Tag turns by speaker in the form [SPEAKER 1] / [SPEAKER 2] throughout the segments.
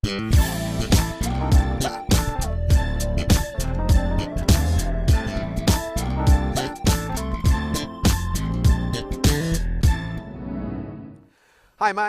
[SPEAKER 1] Hi,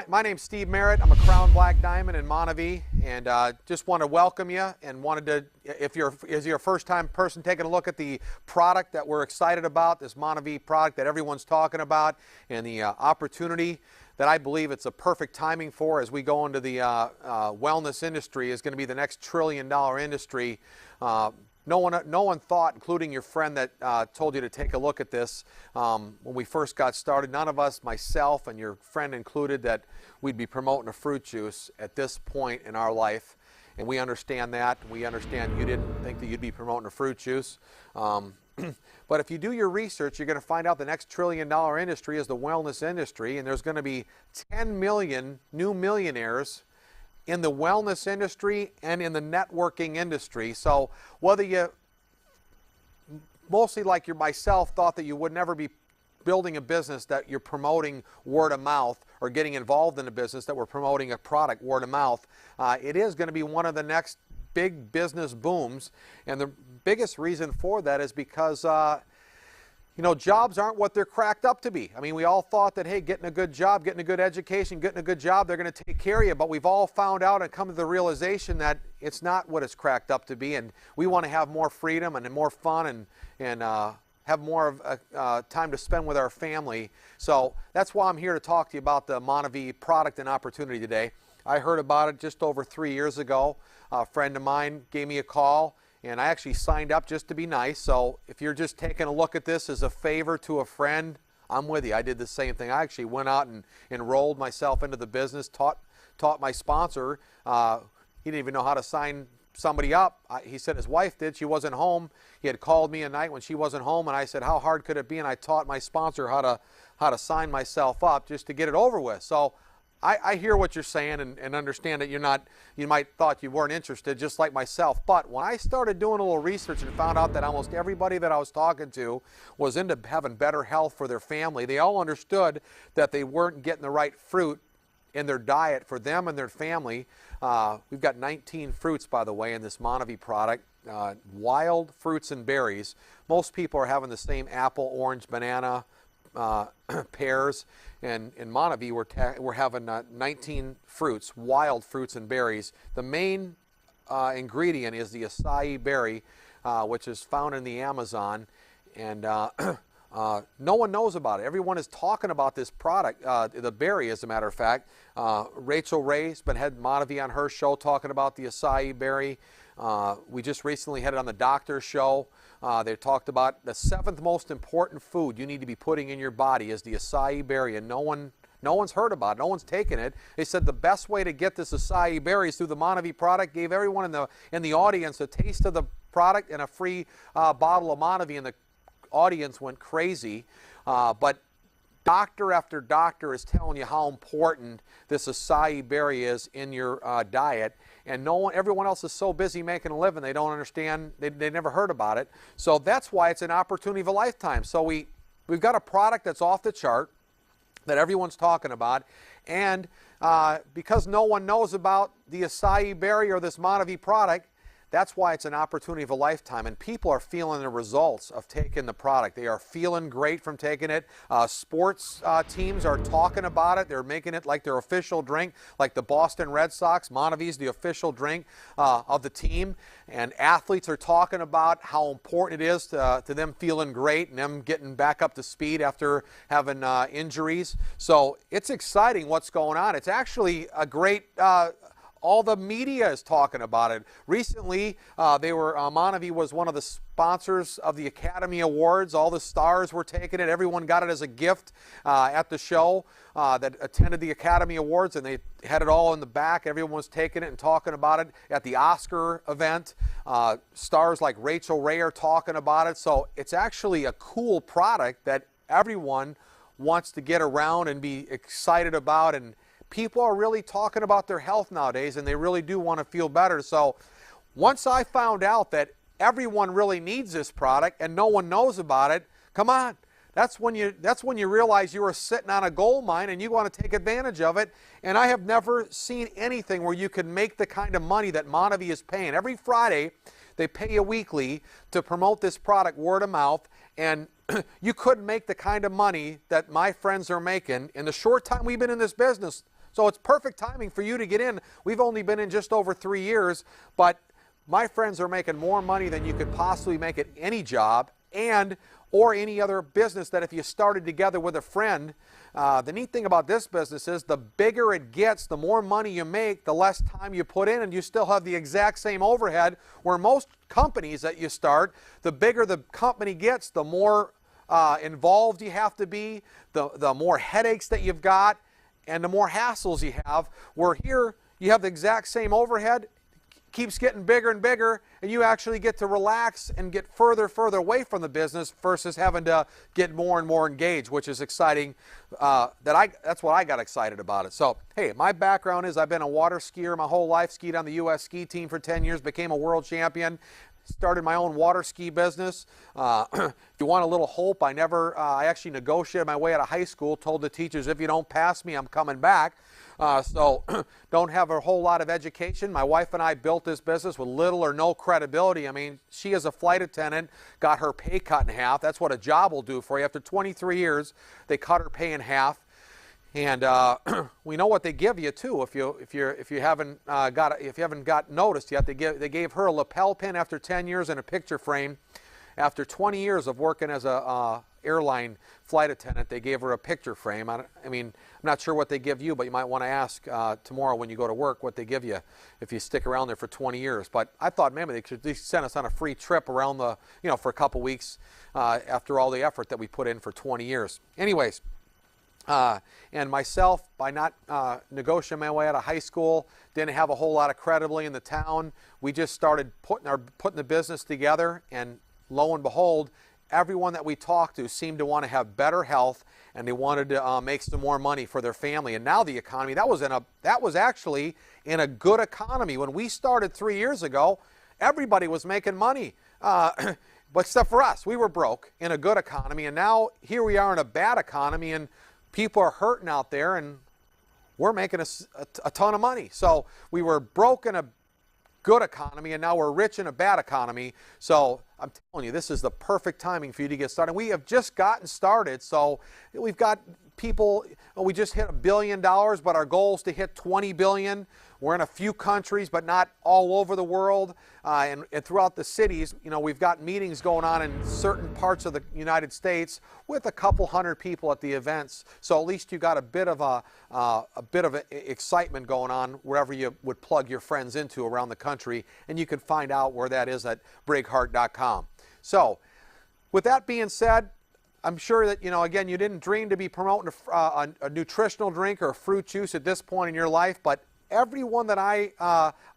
[SPEAKER 1] my name's Steve Merritt. I'm a Crown Black Diamond in MonaVie, and just want to welcome you and wanted to, if you're a first-time person taking a look at the product that we're excited about, this MonaVie product that everyone's talking about, and the opportunity that I believe it's a perfect timing for as we go into the wellness industry is going to be the next trillion-dollar industry. No one thought, including your friend that told you to take a look at this when we first got started. None of us, myself and your friend included, that we'd be promoting a fruit juice at this point in our life. And we understand that. We understand you didn't think that you'd be promoting a fruit juice. But if you do your research, you're going to find out the next trillion-dollar industry is the wellness industry, and there's going to be 10 million new millionaires in the wellness industry and in the networking industry. So whether you, mostly like myself, thought that you would never be building a business that you're promoting word of mouth, or getting involved in a business that we're promoting a product word of mouth, it is going to be one of the next big business booms. And the biggest reason for that is because you know, jobs aren't what they're cracked up to be. I mean, we all thought that, hey, getting a good job, getting a good education, getting a good job, they're going to take care of you. But we've all found out and come to the realization that it's not what it's cracked up to be. And we want to have more freedom and more fun and have more of time to spend with our family. So that's why I'm here to talk to you about the MonaVie product and opportunity today. I heard about it just over 3 years ago. A friend of mine gave me a call, and I actually signed up just to be nice. So if you're just taking a look at this as a favor to a friend, I'm with you. I did the same thing. I actually went out and enrolled myself into the business, taught my sponsor. He didn't even know how to sign somebody up. He said his wife did. She wasn't home. He had called me a night when she wasn't home, and I said, how hard could it be? And I taught my sponsor how to sign myself up just to get it over with. So I hear what you're saying and understand that you might thought you weren't interested, just like myself. But when I started doing a little research and found out that almost everybody that I was talking to was into having better health for their family, they all understood that they weren't getting the right fruit in their diet for them and their family. We've got 19 fruits, by the way, in this MonaVie product. Wild fruits and berries. Most people are having the same apple, orange, banana, pears, and in MonaVie we're having 19 fruits, wild fruits and berries. The main ingredient is the acai berry, which is found in the Amazon, and no one knows about it. Everyone is talking about this product, the berry, as a matter of fact. Rachel Ray's been had MonaVie on her show talking about the acai berry. We just recently had it on the doctor's show. They talked about the 7th most important food you need to be putting in your body is the acai berry, and no one's heard about it. No one's taken it. They said the best way to get this acai berry is through the MonaVie product. Gave everyone in the audience a taste of the product and a free bottle of MonaVie, and the audience went crazy. But doctor after doctor is telling you how important this acai berry is in your diet, and everyone else is so busy making a living they don't understand. They never heard about it. So that's why it's an opportunity of a lifetime. So we've got a product that's off the chart that everyone's talking about, and because no one knows about the acai berry or this MonaVie product, that's why it's an opportunity of a lifetime, and people are feeling the results of taking the product. They are feeling great from taking it. Sports teams are talking about it. They're making it like their official drink, like the Boston Red Sox. MonaVie is the official drink of the team, and athletes are talking about how important it is to them feeling great and them getting back up to speed after having injuries. So it's exciting what's going on. It's actually a great all the media is talking about it. Recently, MonaVie was one of the sponsors of the Academy Awards. All the stars were taking it. Everyone got it as a gift at the show that attended the Academy Awards, and they had it all in the back. Everyone was taking it and talking about it at the Oscar event. Stars like Rachel Ray are talking about it. So it's actually a cool product that everyone wants to get around and be excited about, and people are really talking about their health nowadays, and they really do want to feel better. So once I found out that everyone really needs this product and no one knows about it, come on, that's when you realize you are sitting on a gold mine and you want to take advantage of it. And I have never seen anything where you can make the kind of money that MonaVie is paying. Every Friday, they pay you weekly to promote this product word of mouth, and you couldn't make the kind of money that my friends are making in the short time we've been in this business. So it's perfect timing for you to get in. We've only been in just over 3 years, but my friends are making more money than you could possibly make at any job or any other business that if you started together with a friend. The neat thing about this business is the bigger it gets, the more money you make, the less time you put in, and you still have the exact same overhead, where most companies that you start, the bigger the company gets, the more involved you have to be, the more headaches that you've got, and the more hassles you have. Where here, you have the exact same overhead, keeps getting bigger and bigger, and you actually get to relax and get further away from the business versus having to get more and more engaged, which is exciting. That's what I got excited about it. So, hey, my background is I've been a water skier my whole life, skied on the U.S. ski team for 10 years, became a world champion, started my own water ski business. If you want a little hope, I actually negotiated my way out of high school, told the teachers, if you don't pass me, I'm coming back. So don't have a whole lot of education. My wife and I built this business with little or no credibility. I mean, she as a flight attendant got her pay cut in half. That's what a job will do for you. After 23 years, they cut her pay in half. And we know what they give you too. If you haven't got noticed yet, they gave her a lapel pin after 10 years and a picture frame. After 20 years of working as a airline flight attendant, they gave her a picture frame. I mean, I'm not sure what they give you, but you might want to ask tomorrow when you go to work what they give you if you stick around there for 20 years. But I thought maybe they should at least send us on a free trip around for a couple weeks after all the effort that we put in for 20 years. Anyways. And myself, by not negotiating my way out of high school, didn't have a whole lot of credibility in the town. We just started putting the business together, and lo and behold, everyone that we talked to seemed to want to have better health, and they wanted to make some more money for their family. And now the economy, that was actually in a good economy. When we started 3 years ago, everybody was making money. But except for us, we were broke in a good economy, and now here we are in a bad economy, and people are hurting out there, and we're making a ton of money. So we were broke in a good economy, and now we're rich in a bad economy. So I'm telling you, this is the perfect timing for you to get started. We have just gotten started, so we've got people, we just hit $1 billion, but our goal is to hit 20 billion. We're in a few countries, but not all over the world. And throughout the cities, we've got meetings going on in certain parts of the United States with a couple hundred people at the events. So at least you got a bit of excitement going on wherever you would plug your friends into around the country. And you can find out where that is at brigheart.com. So with that being said, I'm sure that, again, you didn't dream to be promoting a nutritional drink or a fruit juice at this point in your life, but everyone that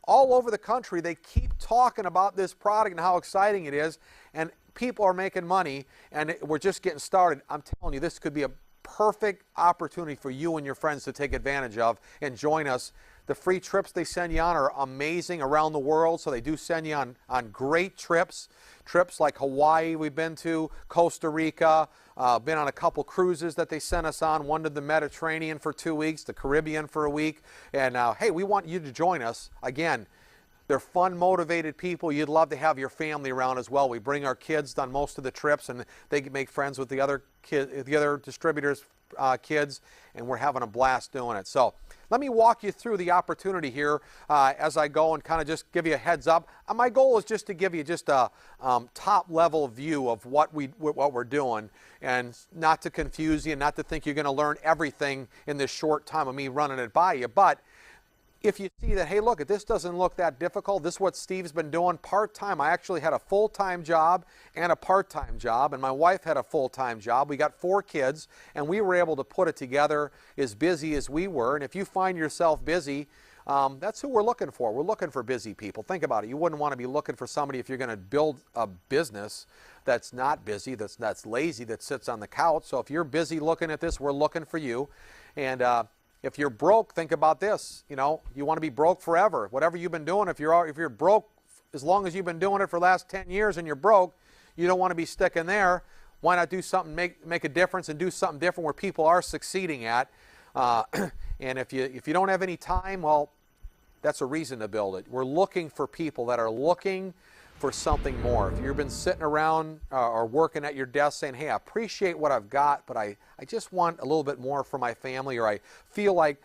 [SPEAKER 1] all over the country, they keep talking about this product and how exciting it is, and people are making money, and we're just getting started. I'm telling you, this could be a perfect opportunity for you and your friends to take advantage of and join us. The free trips they send you on are amazing around the world, so they do send you on great trips. Trips like Hawaii we've been to, Costa Rica, been on a couple cruises that they sent us on, one to the Mediterranean for 2 weeks, the Caribbean for a week. And hey, we want you to join us. Again, they're fun, motivated people. You'd love to have your family around as well. We bring our kids on most of the trips, and they make friends with the other distributors' kids, and we're having a blast doing it. So let me walk you through the opportunity here as I go and kind of just give you a heads up. My goal is just to give you just a top-level view of what we're doing, and not to confuse you, not to think you're going to learn everything in this short time of me running it by you. But if you see that, hey, look, this doesn't look that difficult. This is what Steve's been doing part-time. I actually had a full-time job and a part-time job, and my wife had a full-time job. We got 4 kids, and we were able to put it together as busy as we were. And if you find yourself busy, that's who we're looking for. We're looking for busy people. Think about it. You wouldn't want to be looking for somebody if you're going to build a business that's not busy, that's lazy, that sits on the couch. So if you're busy looking at this, we're looking for you. And if you're broke, think about this. You want to be broke forever. Whatever you've been doing, if you're broke, as long as you've been doing it for the last 10 years and you're broke, you don't want to be sticking there. why not do something, make a difference and do something different where people are succeeding at? And if you don't have any time, well, that's a reason to build it. We're looking for people that are looking for something more. If you've been sitting around or working at your desk saying, hey, I appreciate what I've got, but I just want a little bit more for my family, or I feel like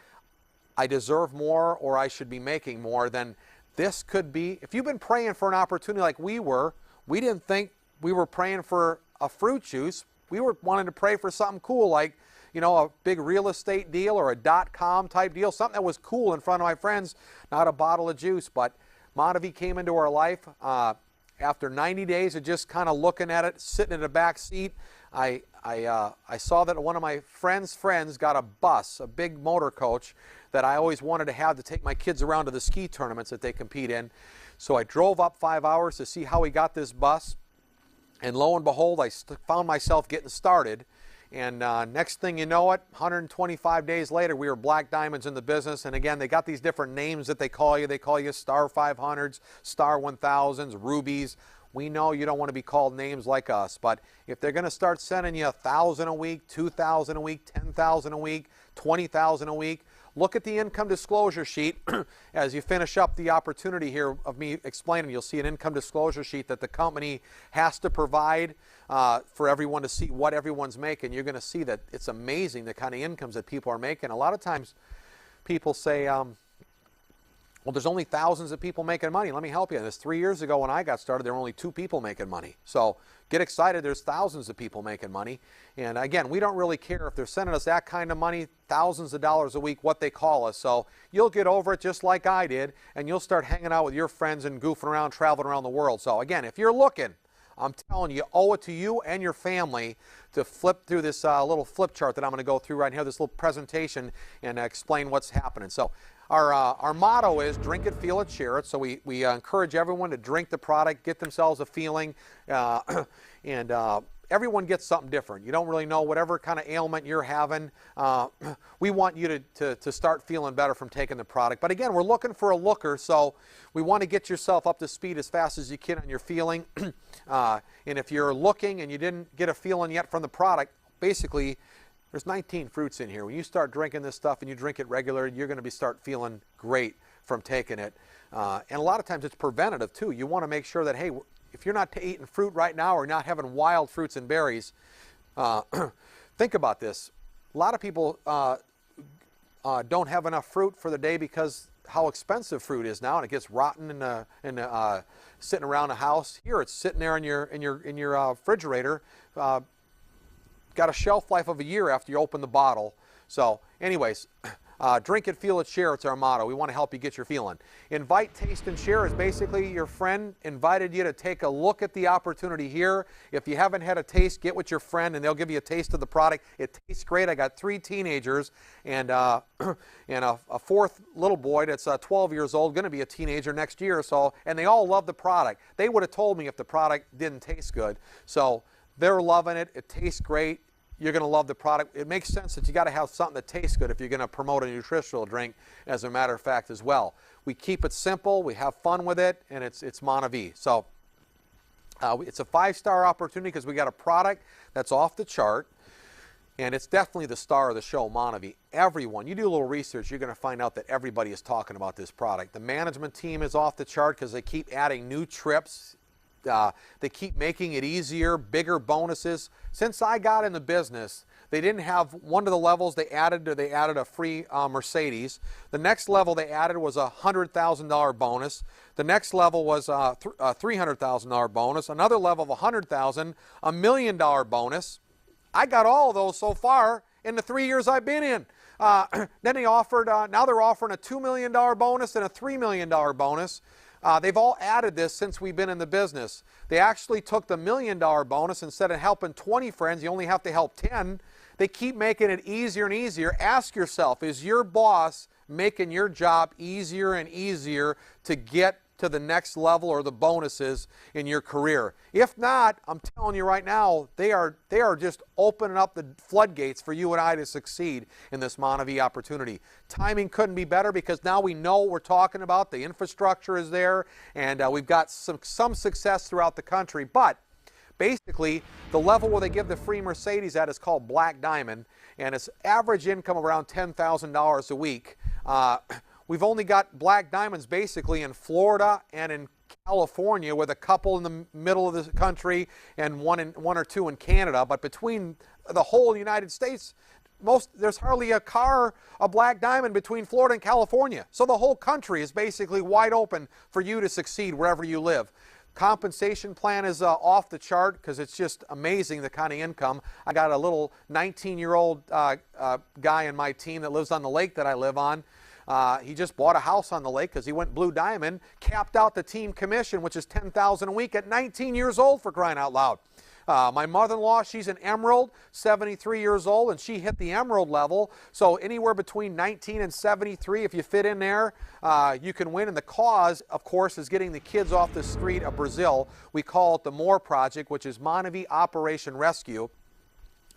[SPEAKER 1] I deserve more or I should be making more, then this could be, if you've been praying for an opportunity like we were, we didn't think we were praying for a fruit juice. We were wanting to pray for something cool like, a big real estate deal or a .com type deal, something that was cool in front of my friends, not a bottle of juice. But MonaVie came into our life after 90 days of just kind of looking at it, sitting in the back seat. I saw that one of my friends' friends got a bus, a big motor coach that I always wanted to have to take my kids around to the ski tournaments that they compete in. So I drove up 5 hours to see how he got this bus. And lo and behold, I found myself getting started. And next thing you know it, 125 days later, we were black diamonds in the business. And again, they got these different names that they call you. They call you Star 500s, Star 1000s, Rubies. We know you don't want to be called names like us. But if they're going to start sending you 1,000 a week, 2,000 a week, 10,000 a week, 20,000 a week, look at the income disclosure sheet as you finish up the opportunity here of me explaining. You'll see an income disclosure sheet that the company has to provide for everyone to see what everyone's making. You're going to see that it's amazing the kind of incomes that people are making. A lot of times people say, well, there's only thousands of people making money. Let me help you. This 3 years ago when I got started, there were only 2 people making money. So get excited. There's thousands of people making money. And again, we don't really care if they're sending us that kind of money, thousands of dollars a week, what they call us. So you'll get over it just like I did, and you'll start hanging out with your friends and goofing around, traveling around the world. So again, if you're looking, I'm telling you, owe it to you and your family to flip through this little flip chart that I'm going to go through right here, this little presentation, and explain what's happening. So our motto is drink it, feel it, share it. So we encourage everyone to drink the product, get themselves a feeling, and everyone gets something different. You don't really know whatever kind of ailment you're having. We want you to start feeling better from taking the product. But again, we're looking for a looker, so we want to get yourself up to speed as fast as you can on your feeling. And if you're looking and you didn't get a feeling yet from the product, basically, there's 19 fruits in here. When you start drinking this stuff and you drink it regularly, you're going to start feeling great from taking it. And a lot of times it's preventative too. You want to make sure that, hey, if you're not eating fruit right now or not having wild fruits and berries, think about this. A lot of people don't have enough fruit for the day because how expensive fruit is now, and it gets rotten in sitting around a house. Here, it's sitting there in your refrigerator. Got a shelf life of a year after you open the bottle. So anyways, drink it, feel it, share. It's our motto. We want to help you get your feeling. Invite, taste, and share is basically your friend invited you to take a look at the opportunity here. If you haven't had a taste, get with your friend and they'll give you a taste of the product. It tastes great. I got 3 teenagers and a 4th little boy that's 12 years old, going to be a teenager next year or so, and they all love the product. They would have told me if the product didn't taste good. So they're loving it. It tastes great. You're going to love the product. It makes sense that you got to have something that tastes good if you're going to promote a nutritional drink, as a matter of fact, as well. We keep it simple. We have fun with it, and it's MonaVie. So it's a 5-star opportunity because we got a product that's off the chart, and it's definitely the star of the show, MonaVie. Everyone, you do a little research, you're going to find out that everybody is talking about this product. The management team is off the chart because they keep adding new trips. They keep making it easier, bigger bonuses. Since I got in the business, they didn't have one of the levels they added a free Mercedes. The next level they added was a $100,000 bonus. The next level was a $300,000 bonus. Another level of $100,000, $1 million bonus. I got all of those so far in the 3 years I've been in. Then they offered, now they're offering a $2 million bonus and a $3 million bonus. They've all added this since we've been in the business. They actually took the $1 million bonus. Instead of helping 20 friends, you only have to help 10. They keep making it easier and easier. Ask yourself, is your boss making your job easier and easier to get to the next level or the bonuses in your career? If not, I'm telling you right now, they are just opening up the floodgates for you and I to succeed in this MonaVie opportunity. Timing couldn't be better because now we know what we're talking about. The infrastructure is there, and we've got some success throughout the country. But Basically, the level where they give the free Mercedes at is called Black Diamond, and it's average income around $10,000 a week. We've only got Black Diamonds basically in Florida and in California, with a couple in the middle of the country and one or two in Canada. But between the whole United States, there's hardly a Black Diamond between Florida and California. So the whole country is basically wide open for you to succeed wherever you live. Compensation plan is off the chart because it's just amazing the kind of income. I got a little 19-year-old guy in my team that lives on the lake that I live on. He just bought a house on the lake because he went Blue Diamond, capped out the team commission, which is $10,000 a week at 19 years old, for crying out loud. My mother-in-law, she's an Emerald, 73 years old, and she hit the Emerald level. So anywhere between 19 and 73, if you fit in there, you can win. And the cause, of course, is getting the kids off the street of Brazil. We call it the MORE Project, which is MonaVie Operation Rescue.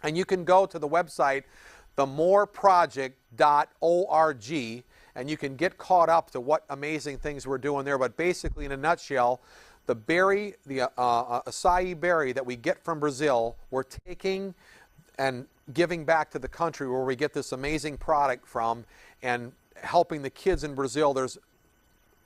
[SPEAKER 1] And you can go to the website, themoreproject.org, and you can get caught up to what amazing things we're doing there. But basically, in a nutshell, the berry, the acai berry that we get from Brazil, we're taking and giving back to the country where we get this amazing product from, and helping the kids in Brazil. There's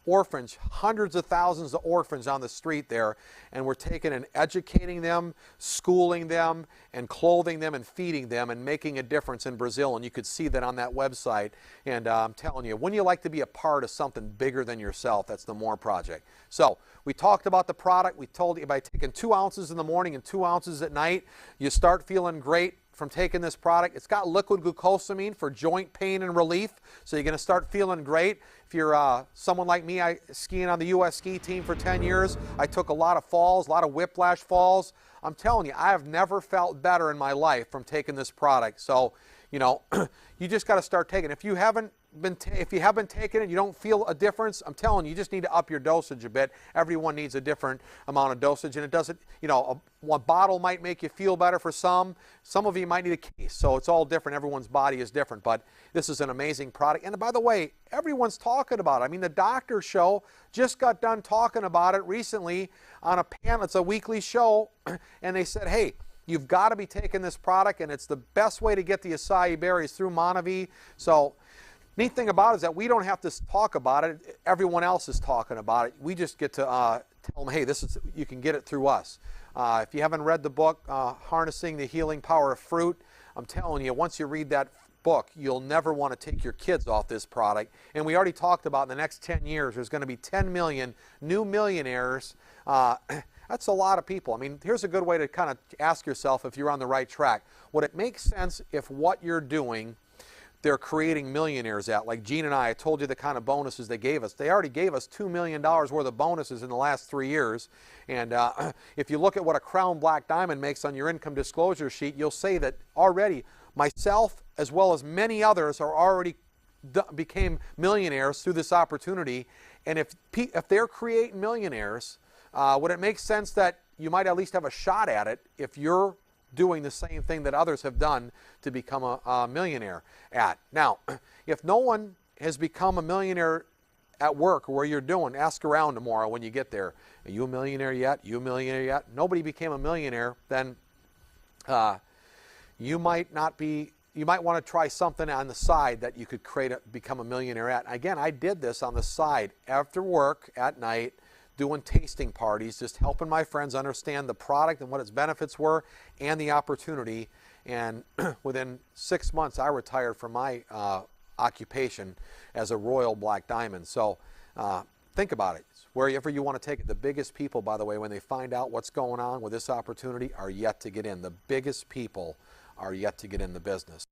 [SPEAKER 1] orphans, hundreds of thousands of orphans on the street there, and we're taking and educating them, schooling them, and clothing them and feeding them and making a difference in Brazil. And you could see that on that website. And I'm telling you, wouldn't you like to be a part of something bigger than yourself? That's the MORE Project. So we talked about the product. We told you by taking 2 ounces in the morning and 2 ounces at night, you start feeling great from taking this product. It's got liquid glucosamine for joint pain and relief, so you're going to start feeling great. If you're someone like me, I skiing on the U.S. ski team for 10 years. I took a lot of falls, a lot of whiplash falls. I'm telling you, I have never felt better in my life from taking this product. So, you know, you just got to start taking it. If you have been taking it, you don't feel a difference, I'm telling you, you just need to up your dosage a bit. Everyone needs a different amount of dosage, and it doesn't, you know, one bottle might make you feel better for some. Some of you might need a case, so it's all different. Everyone's body is different, but this is an amazing product. And by the way, everyone's talking about it. I mean, the Doctor Show just got done talking about it recently on a panel. It's a weekly show, and they said, hey, you've got to be taking this product, and it's the best way to get the acai berries through MonaVie. So neat thing about it is that we don't have to talk about it. Everyone else is talking about it. We just get to tell them, hey, you can get it through us. If you haven't read the book, Harnessing the Healing Power of Fruit, I'm telling you, once you read that book, you'll never want to take your kids off this product. And we already talked about in the next 10 years, there's going to be 10 million new millionaires. That's a lot of people. I mean, here's a good way to kind of ask yourself if you're on the right track. Would it make sense if what you're doing, they're creating millionaires at? Like Gene and I told you the kind of bonuses they gave us. They already gave us $2 million worth of bonuses in the last 3 years. And if you look at what a Crown Black Diamond makes on your income disclosure sheet, you'll say that already myself as well as many others are already became millionaires through this opportunity. And if they're creating millionaires, would it make sense that you might at least have a shot at it if you're doing the same thing that others have done to become a millionaire at? Now, if no one has become a millionaire at work or where you're doing, ask around tomorrow when you get there. Are you a millionaire yet? You a millionaire yet? Nobody became a millionaire, then you might not be. You might want to try something on the side that you could become a millionaire at. Again, I did this on the side after work at night, doing tasting parties, just helping my friends understand the product and what its benefits were and the opportunity. And within 6 months, I retired from my occupation as a Royal Black Diamond. So think about it. Wherever you want to take it. The biggest people, by the way, when they find out what's going on with this opportunity, are yet to get in. The biggest people are yet to get in the business.